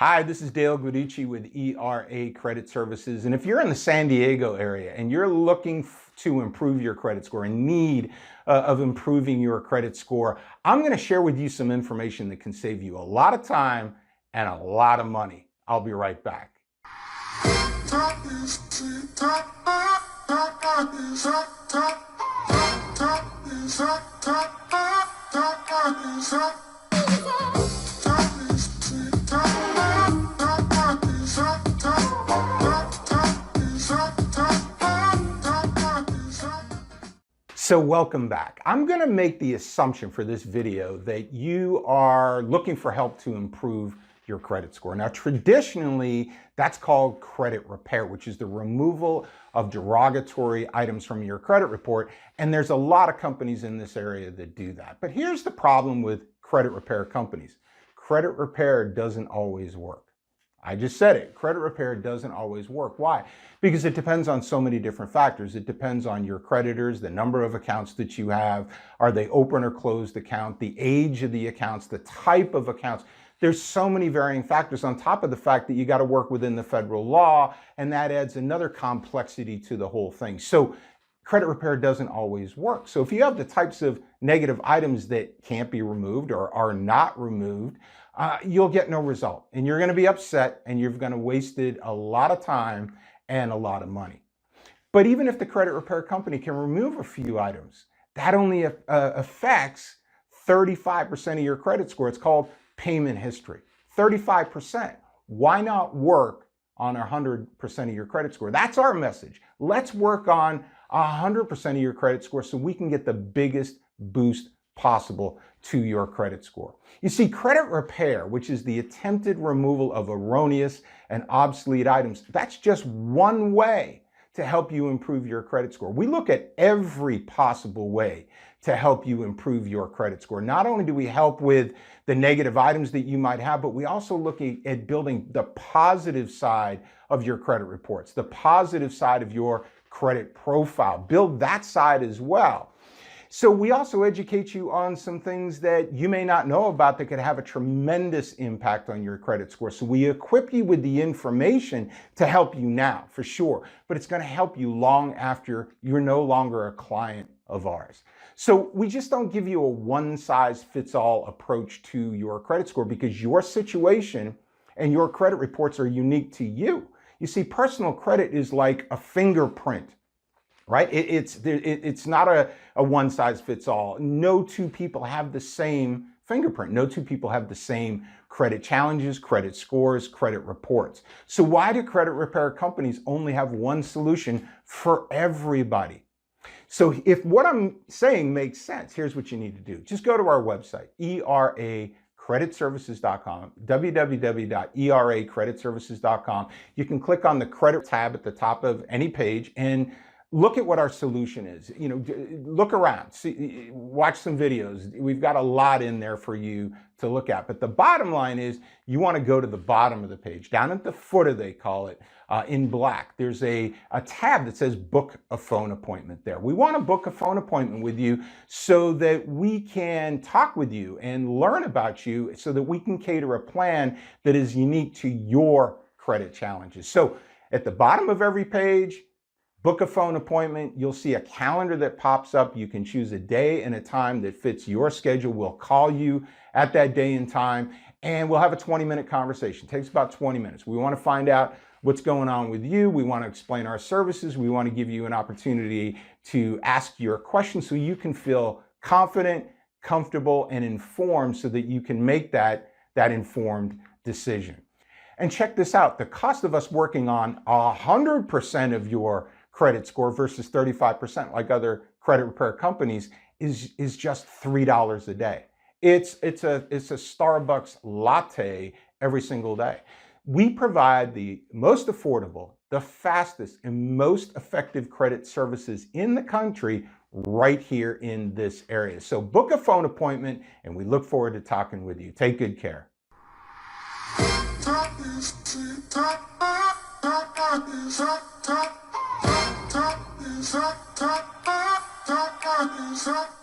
Hi, this is Dale Guiducci with ERA Credit Services. And if you're in the San Diego area and you're looking to improve your credit score, in need of improving your credit score, I'm going to share with you some information that can save you a lot of time and a lot of money. I'll be right back. So welcome back. I'm going to make the assumption for this video that you are looking for help to improve your credit score. Now, traditionally, that's called credit repair, which is the removal of derogatory items from your credit report. And there's a lot of companies in this area that do that. But here's the problem with credit repair companies. Credit repair doesn't always work. I just said it. Credit repair doesn't always work. Why? Because it depends on so many different factors. It depends on your creditors, the number of accounts that you have, are they open or closed account, the age of the accounts, the type of accounts. There's so many varying factors on top of the fact that you got to work within the federal law, and that adds another complexity to the whole thing. So credit repair doesn't always work. So if you have the types of negative items that can't be removed or are not removed, you'll get no result. And you're going to be upset, and you're going to wasted a lot of time and a lot of money. But even if the credit repair company can remove a few items, that only affects 35% of your credit score. It's called payment history. 35%. Why not work on 100% of your credit score? That's our message. Let's work on 100% of your credit score so we can get the biggest boost possible to your credit score. You see, credit repair, which is the attempted removal of erroneous and obsolete items, that's just one way to help you improve your credit score. We look at every possible way to help you improve your credit score. Not only do we help with the negative items that you might have, but we also look at building the positive side of your credit reports, the positive side of your credit profile. Build that side as well. So we also educate you on some things that you may not know about that could have a tremendous impact on your credit score. So we equip you with the information to help you now, for sure, but it's going to help you long after you're no longer a client of ours. So we just don't give you a one-size-fits-all approach to your credit score because your situation and your credit reports are unique to you. You see, personal credit is like a fingerprint. Right? It's not a one-size-fits-all. No two people have the same fingerprint. No two people have the same credit challenges, credit scores, credit reports. So why do credit repair companies only have one solution for everybody? So if what I'm saying makes sense, here's what you need to do. Just go to our website, ERAcreditservices.com, www.eracreditservices.com. You can click on the credit tab at the top of any page and look at what our solution is. You know, look around, see, watch some videos. We've got a lot in there for you to look at. But the bottom line is you want to go to the bottom of the page. Down at the footer, they call it, in black, there's a tab that says book a phone appointment there. We want to book a phone appointment with you so that we can talk with you and learn about you so that we can cater a plan that is unique to your credit challenges. So at the bottom of every page, book a phone appointment. You'll see a calendar that pops up. You can choose a day and a time that fits your schedule. We'll call you at that day and time, and we'll have a 20-minute conversation. It takes about 20 minutes. We want to find out what's going on with you. We want to explain our services. We want to give you an opportunity to ask your questions so you can feel confident, comfortable, and informed so that you can make that informed decision. And check this out. The cost of us working on 100% of your credit score versus 35% like other credit repair companies is just $3 a day. It's a Starbucks latte every single day. We provide the most affordable, the fastest, and most effective credit services in the country right here in this area. So book a phone appointment, and we look forward to talking with you. Take good care. Top is up.